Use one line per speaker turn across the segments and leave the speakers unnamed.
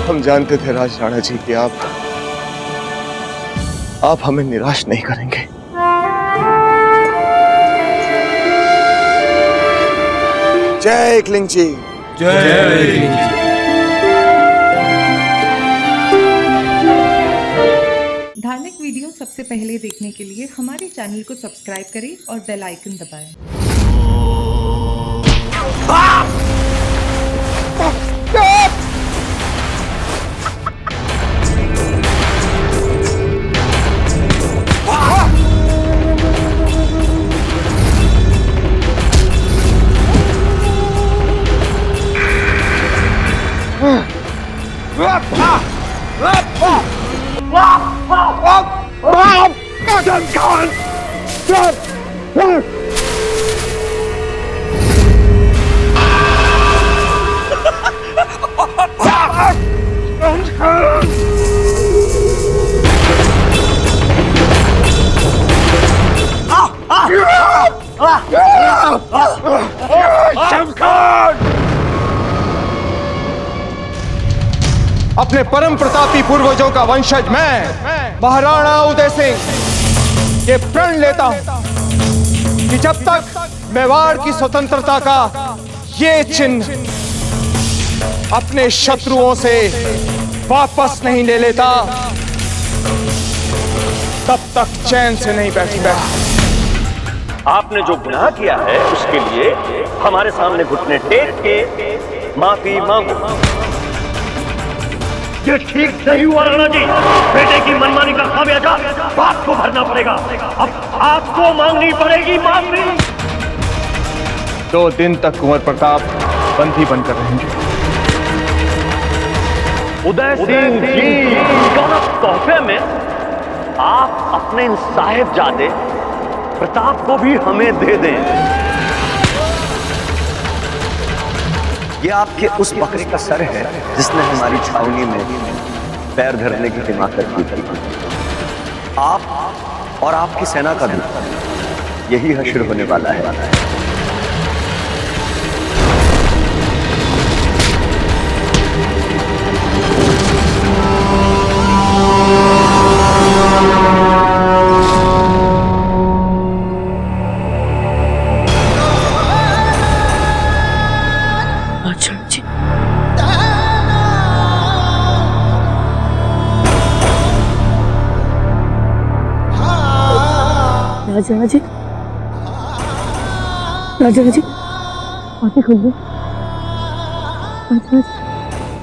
हम जानते थे राज राणा जी कि आप हमें निराश नहीं करेंगे। जय एकलिंग जी।
जय एकलिंग जी।
धार्मिक वीडियो सबसे पहले देखने के लिए हमारे चैनल को सब्सक्राइब करें और बेल आइकन दबाएं।
अपने परम प्रतापी पूर्वजों का वंशज मैं महाराणा उदय सिंह ये प्रण लेता हूं कि जब तक मेवाड़ की स्वतंत्रता का ये चिन्ह अपने शत्रुओं से वापस नहीं ले लेता तब तक चैन से नहीं बैठूंगा।
आपने जो गुनाह किया है उसके लिए हमारे सामने घुटने टेक के माफी मांगो। ये ठीक नहीं हुआ राणा जी, बेटे की मनमानी का खामियाजा बाप को भरना पड़ेगा। अब आपको मांगनी पड़ेगी माफी।
2 दिन तक कुंवर प्रताप बंदी बनकर रहेंगे।
उदय सिंह जी, तोहफे में आप अपने इन साहिबजादे प्रताप को भी हमें दे दें। ये आपके उस बकरे का सर है जिसने हमारी छावनी में पैर धरने की हिमाकत की थी। आप और आपकी सेना का भी यही हश्र होने वाला है।
राजा जी, राजा जी, आंखें खोल दो।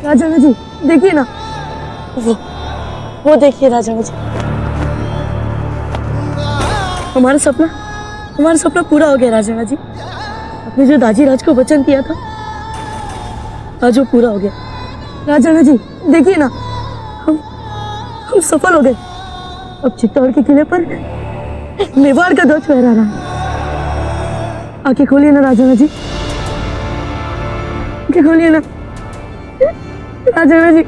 राजा जी, देखिए ना, वो देखिए राजा जी। हमारा सपना पूरा हो गया राजा जी। आपने जो दाजी राज को वचन किया था आज वो पूरा हो गया। राजा जी, देखिए ना, हम सफल हो गए। अब चित्तौड़ के किले पर मेवाड़ का ध्वज फहरा रहा है। आंखें खोलिए ना राजा जी, आंखें खोलिए ना राजा जी।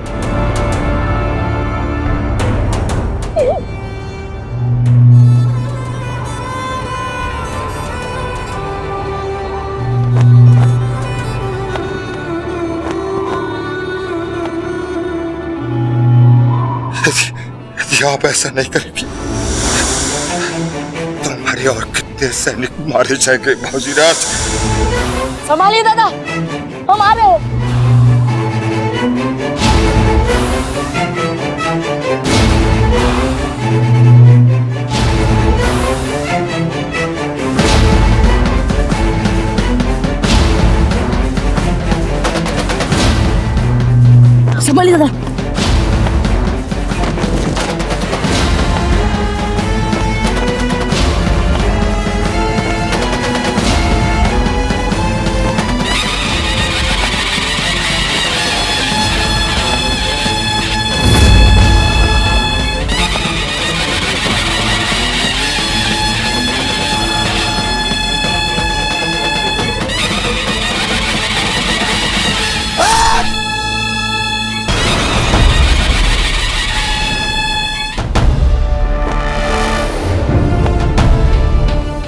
यदि आप ऐसा नहीं करेंगे तो हमारे और कितने सैनिक मारे जाएंगे बाबूजीराज।
संभालिए दादा, हम आ रहे हैं। संभालिए दादा।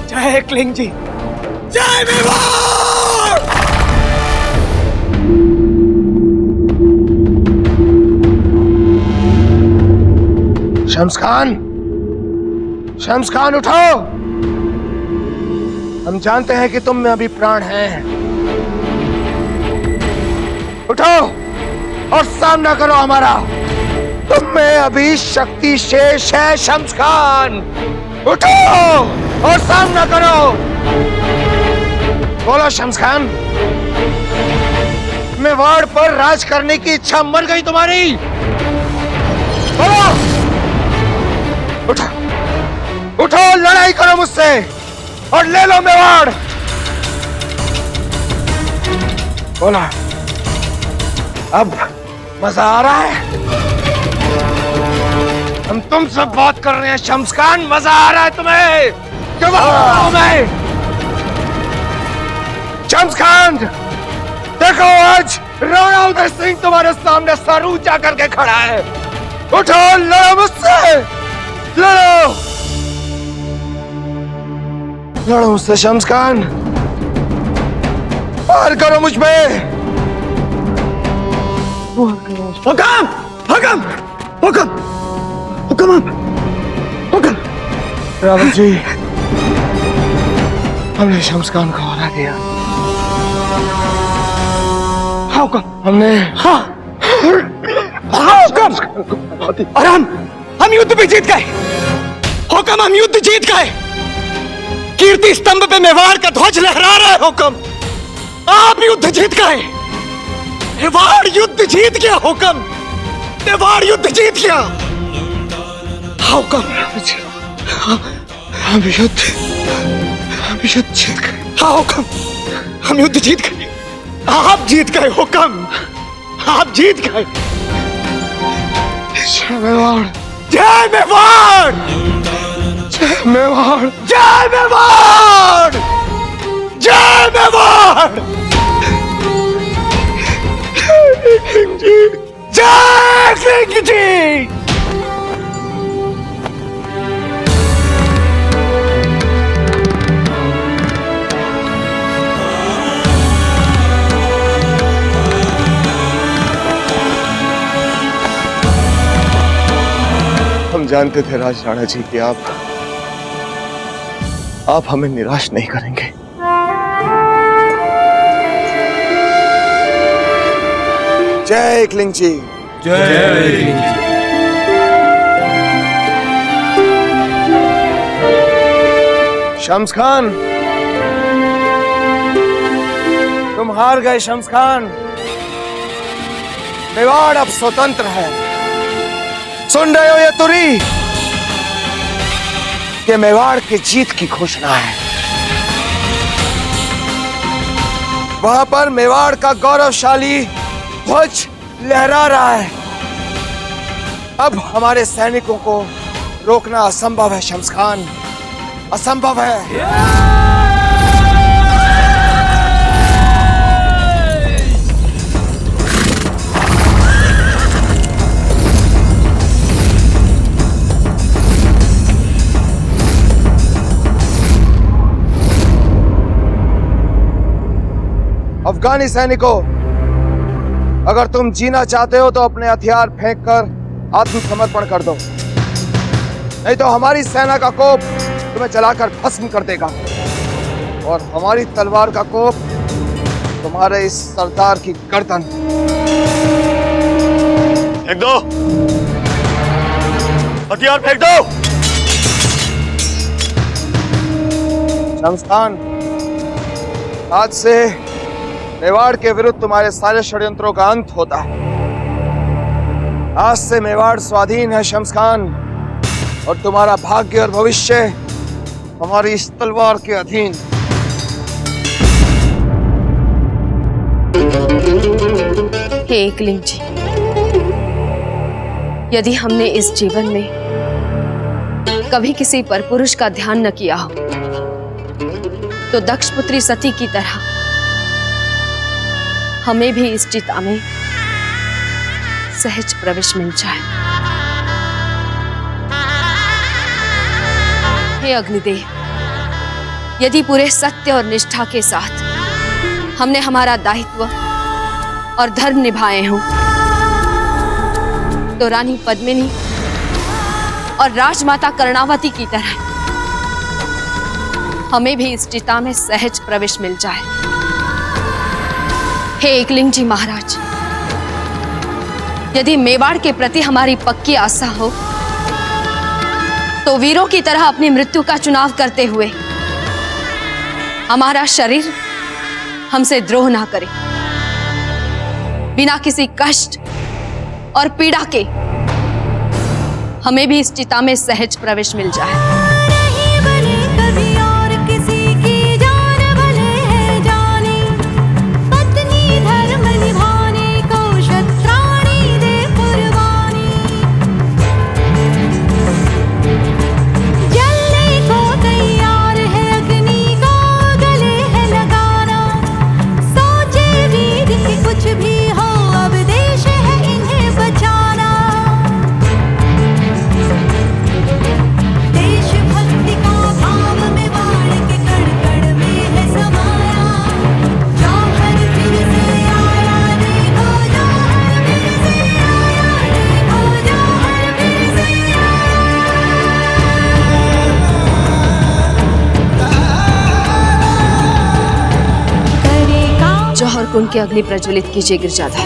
जय एकलिंग जी, जय मेवाड़। शम्स खान, शम्स खान उठो। हम जानते हैं कि तुम में अभी प्राण हैं। उठो और सामना करो हमारा। तुम में अभी शक्ति शेष है शम्स खान। उठो और सामना करो। बोलो शम्स खान, मेवाड़ पर राज करने की इच्छा मर गई तुम्हारी? बोलो। उठो, उठो, लड़ाई करो मुझसे और ले लो मेवाड़। बोला, अब मजा आ रहा है? हम तुमसे बात कर रहे हैं शम्स खान। मजा आ रहा है तुम्हें? क्यों मैं शम्स खान, देखो आज राणा उदय सिंह तुम्हारे सामने सर ऊंचा करके खड़ा है। उठो, लड़ो मुझसे, लड़ो, लड़ो मुझसे शम्स खान। पार करो मुझ पे। हुक्म, हुक्म, हुक्म, हुक्म, हुक्म। रावल जी, हमने शम्स खान को हरा दिया। हुक्म, हमने
और हम युद्ध पे जीत गए। हुक्म, हम युद्ध जीत गए। कीर्ति स्तंभ पे मेवाड़ का ध्वज लहरा रहा है। हुक्म, आप युद्ध जीत गए। मेवाड़ युद्ध जीत गया। हुक्म, मेवाड़ युद्ध जीत गया। हुक्म,
हम युद्ध जीत गए।
हाँ हुक्म, हम युद्ध जीत गए। आप जीत गए। हुक्म, आप जीत गए।
जय मेवाड़,
जय मेवाड़,
जय मेवाड़,
जय मेवाड़, जय मेवाड़, जय सिंह जी।
हम जानते थे राज राणा जी कि आप हमें निराश नहीं करेंगे। जय एकलिंग जी,
जय।
शम्स खान, तुम हार गए शम्स खान। मेवाड़ अब स्वतंत्र है। सुन रहे हो ये तुरी? ये मेवाड़ की जीत की घोषणा है। वहां पर मेवाड़ का गौरवशाली ध्वज लहरा रहा है। अब हमारे सैनिकों को रोकना असंभव है शम्स खान, असंभव है। अफगानी सैनिकों, अगर तुम जीना चाहते हो तो अपने हथियार फेंककर आत्मसमर्पण कर दो, नहीं तो हमारी सेना का कोप तुम्हें जलाकर भस्म कर देगा और हमारी तलवार का कोप तुम्हारे इस सरदार की गर्दन।
फेंक दो, हथियार फेंक दो।
शम्स खान, आज से मेवाड़ के विरुद्ध तुम्हारे सारे षड्यंत्रों का अंत होता है। आज से मेवाड़ स्वाधीन है शम्स खान, और तुम्हारा भाग्य और भविष्य हमारी इस तलवार के अधीन।
हे एकलिंग जी, यदि हमने इस जीवन में कभी किसी परपुरुष का ध्यान न किया हो, तो दक्ष पुत्री सती की तरह हमें भी इस चिता में सहज प्रवेश मिल जाए। हे अग्निदेव, यदि पूरे सत्य और निष्ठा के साथ हमने हमारा दायित्व और धर्म निभाए हों, तो रानी पद्मिनी और राजमाता कर्णावती की तरह हमें भी इस चिता में सहज प्रवेश मिल जाए। हे एकलिंग जी महाराज, यदि मेवाड़ के प्रति हमारी पक्की आस्था हो तो वीरों की तरह अपनी मृत्यु का चुनाव करते हुए हमारा शरीर हमसे द्रोह ना करे, बिना किसी कष्ट और पीड़ा के हमें भी इस चिता में सहज प्रवेश मिल जाए। जौहर कुंड के अग्नि प्रज्वलित कीजिए गिरजाधा।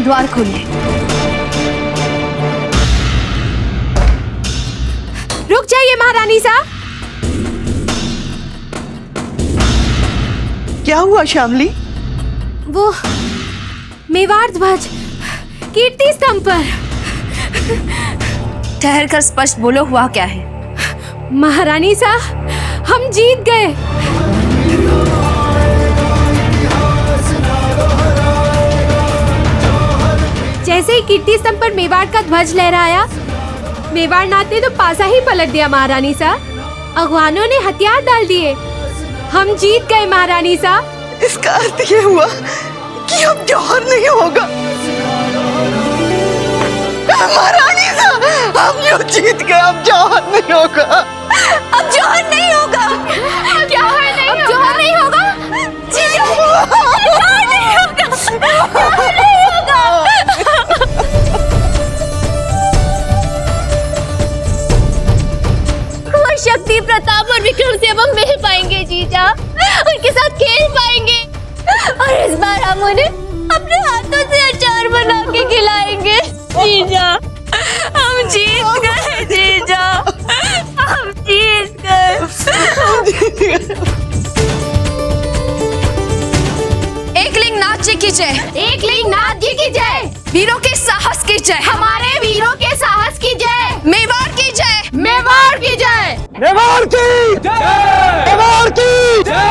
द्वार खोलिए।
रुक जाइए महारानी साहब।
क्या हुआ श्यामली?
वो मेवाड़ ध्वज कीर्ति स्तंभ पर।
ठहर कर स्पष्ट बोलो, हुआ क्या है?
महारानी साहब, हम जीत गए। जैसे ही कीर्ति स्तंभ पर मेवाड़ का ध्वज लहराया, मेवाड़ नाथ ने तो पासा ही पलट दिया महारानी साहब। अगवानों ने हथियार डाल दिए। हम जीत गए महारानी साहब।
इसका अर्थ ये हुआ कि अब जौहर नहीं होगा। महारानी साहब, हम यूं जीत गए, अब जौहर नहीं होगा।
अब जौहर नहीं होगा। क्या है नहीं होगा? जौहर नहीं होगा। जौहर नहीं होगा। जौहर नहीं होगा। वो शक्ति, प्रताप और विक्रम से अब हम मिल पाएंगे जीजा, उनके साथ खेल पाएंगे और इस बार हम उन्हें अपने हाथों से अचार बना के खिलाएंगे। जीजा, हम जीत गए। जीजा, हम जीत गए।
एकलिंग नाथ जी की जय।
एकलिंग नाथ जी की जय।
वीरों के साहस की जय।
हमारे वीरों के साहस की जय।
मेवाड़ की जय।
मेवाड़ की जय।
मेवाड़ की जय। मेवाड़ की जय।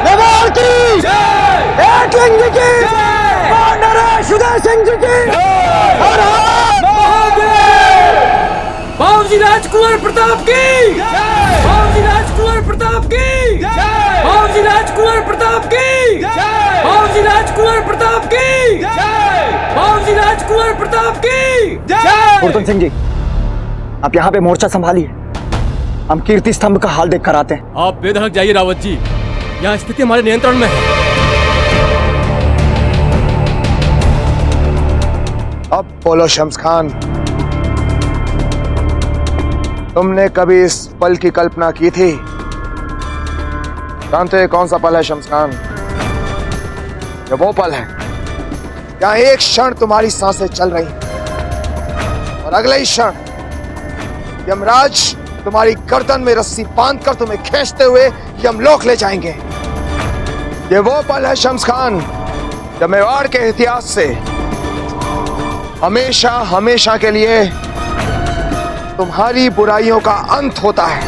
मेवाड़ की जय। एकलिंग जी की जय। नरेश उदय सिंह जी की हर हर महादेव।
बाबूजी राजकुमार प्रताप की जय। बाबूजी राजकुमार प्रताप की जय। बाबूजी राजकुमार प्रताप की जय। बाबूजी राजकुमार प्रताप की जय। बाबूजी राजकुमार प्रताप की जय।
गुरदन सिंह जी, आप यहाँ पे मोर्चा संभालिए, हम कीर्ति स्तंभ का हाल देख कर आते हैं।
आप बेधड़क जाइए रावत जी, यहाँ स्थिति हमारे नियंत्रण में है।
अब बोलो शम्स खान,
तुमने कभी इस पल की कल्पना की थी? जानते हो कौन सा पल है शमशान? ये वो पल है जहां एक क्षण तुम्हारी सांसें चल रही और अगले ही क्षण यमराज तुम्हारी गर्दन में रस्सी बांधकर तुम्हें खींचते हुए यमलोक ले जाएंगे। ये वो पल है शमशान जब मेवाड़ के इतिहास से हमेशा हमेशा के लिए तुम्हारी बुराइयों का अंत होता है।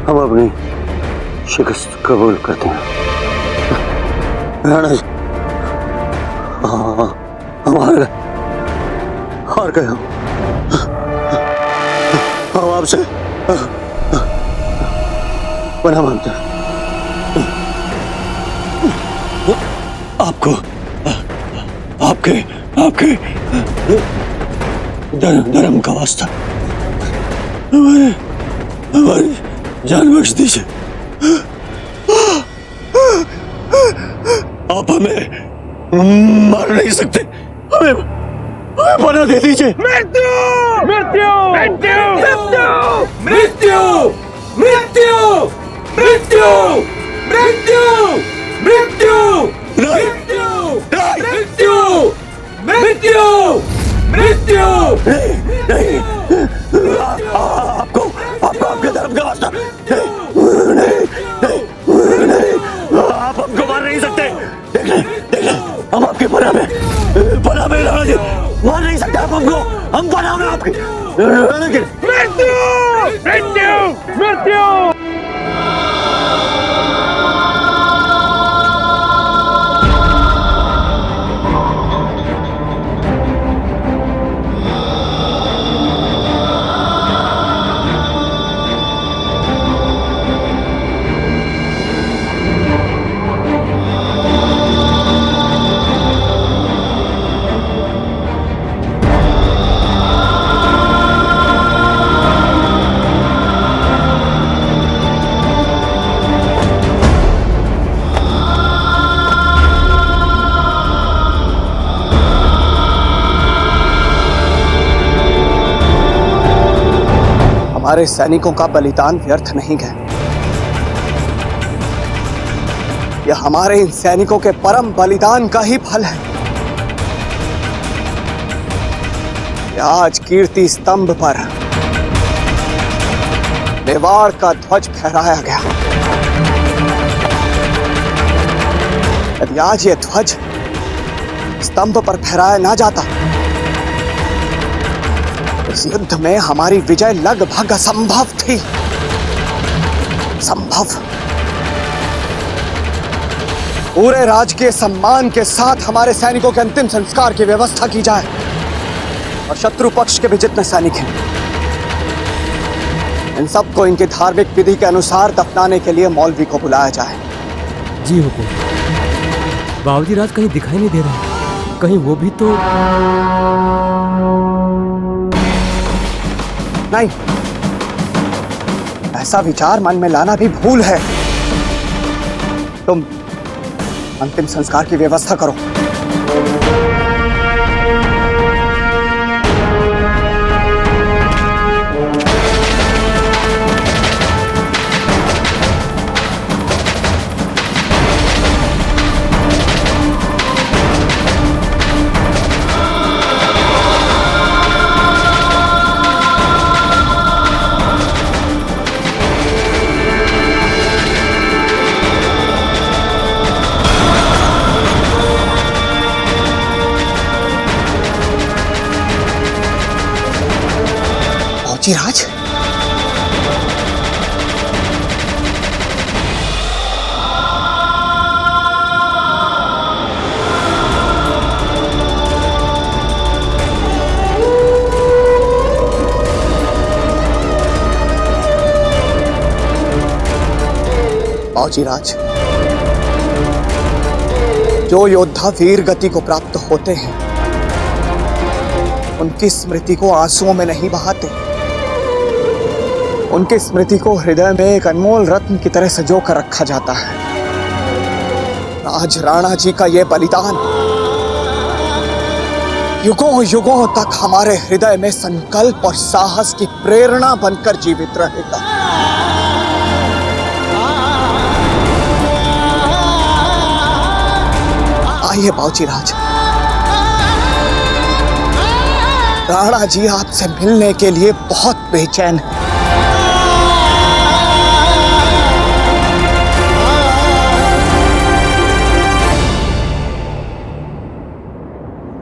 हम अपनी शिकस्त कबूल करते हैं। राणा जी, हमारे हार गए हम आपसे बना मानते हैं। आपको आपके आपके धर्म का वास्ता हमारी जान बख्श दीजिए। आप हमें मार नहीं सकते, हमें बना दे दीजिए।
मृत्यु मृत्यु मृत्यु मृत्यु मृत्यु मृत्यु मृत्यु मृत्यु मृत्यु मृत्यु मृत्यु
नहीं, आपको आपके धर्म का वास्ता नहीं, आप हमको मार नहीं सकते। देख ले, हम आपके पनाह में राणा जी, मार नहीं सकते आप हमको, हम पनाह में आपके।
मृत्यु मृत्यु मृत्यु।
हमारे सैनिकों का बलिदान व्यर्थ नहीं गया। यह हमारे इन सैनिकों के परम बलिदान का ही फल है। आज कीर्ति स्तंभ पर मेवाड़ का ध्वज फहराया गया। यदि आज यह ध्वज स्तंभ पर फहराया ना जाता, इस युद्ध में हमारी विजय लगभग असंभव थी। संभव। पूरे राजकीय सम्मान के साथ हमारे सैनिकों के अंतिम संस्कार की व्यवस्था की जाए और शत्रु पक्ष के भी जितने सैनिक हैं, इन सबको इनकी धार्मिक विधि के अनुसार दफनाने के लिए मौलवी को बुलाया जाए।
जी हुकुम। बाबूजी राज कहीं दिखाई नहीं दे रहे, कहीं वो भी तो
नहीं। ऐसा विचार मन में लाना भी भूल है। तुम अंतिम संस्कार की व्यवस्था करो। राज,
बाबूजी राज। जो योद्धा वीर गति को प्राप्त होते हैं उनकी स्मृति को आंसुओं में नहीं बहाते, उनकी स्मृति को हृदय में एक अनमोल रत्न की तरह सजो कर रखा जाता है। आज राणा जी का यह बलिदान युगों युगों तक हमारे हृदय में संकल्प और साहस की प्रेरणा बनकर जीवित रहेगा। आइए बाबूजी राज, राणा जी आपसे मिलने के लिए बहुत बेचैन है।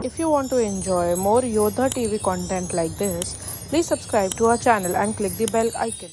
If you want to enjoy more Yodha TV content like this, please subscribe to our channel and click the bell icon.